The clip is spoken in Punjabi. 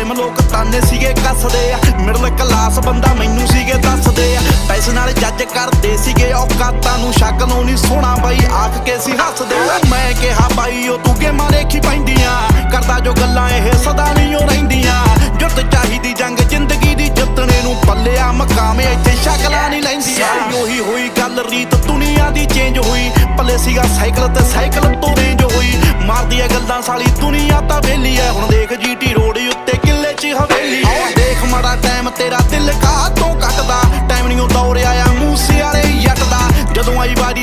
ਟਾਈਮ ਲੋਕ ਤਾਨੇ ਸੀਗੇ ਕੱਸਦੇ ਆ, ਮਿਡਲ ਕਲਾਸ ਬੰਦਾ ਮੈਨੂੰ ਸੀਗੇ ਦੱਸਦੇ ਆ। ਪੈਸੇ ਨਾਲ ਜੱਜ ਕਰਦੇ ਸੀਗੇ ਔਕਾਤਾਂ ਨੂੰ, ਸ਼ਕਲ ਨੂੰ ਨਹੀਂ ਸੋਹਣਾ ਬਾਈ ਆਖ ਕੇ ਸੀ ਹੱਸਦੇ। ਮੈਂ ਕਿਹਾ ਬਾਈ ਉਹ ਤੂੰ ਗੇਮਾਂ ਦੇਖੀ ਪੈਂਦੀਆਂ, ਕਰਦਾ ਜੋ ਗੱਲਾਂ ਇਹ ਸਦਾ ਨਹੀਂ ਉਹ ਰਹਿੰਦੀਆਂ। ਜੁੱਤ ਚਾਹੀਦੀ ਜੰਗ ਜ਼ਿੰਦਗੀ ਦੀ ਜਿੱਤਣੇ ਨੂੰ, ਪੱਲਿਆ ਮਕਾਮ ਇੱਥੇ ਸ਼ਕਲਾਂ ਨਹੀਂ ਲੈਂਦੀਆਂ। ਉਹੀ ਹੋਈ ਗੱਲ ਰੀਤ ਦੁਨੀਆ ਦੀ ਚੇਂਜ ਹੋਈ, ਪੱਲੇ ਸੀਗਾ ਸਾਈਕਲ ਤੇ ਸਾਈਕਲ ਤੋਂ ਰੇਂਜ ਹੋਈ। ਮਾਰਦੀ ਐ ਗੱਲਾਂ ਸਾਲੀ ਦੁਨੀਆ ਤਾਂ ਵੇਲੀ ਐ, ਹੁਣ ਦੇਖ ਜੀਟੀ ਰੋਡ ਉੱਤੇ ਕਿੱਲੇ 'ਚ ਹਵੇਲੀ। ਦੇਖ ਮਾੜਾ ਟਾਈਮ ਤੇਰਾ ਦਿਲ ਕਾਹ ਤੋਂ ਕੱਟਦਾ, ਟਾਈਮ ਨਹੀਂ ਉਹ ਦੌਰ ਆਇਆ ਮੂਸੇ ਵਾਲੇ ਜੱਟ ਦਾ। ਜਦੋਂ ਆਈ ਵਾਰੀ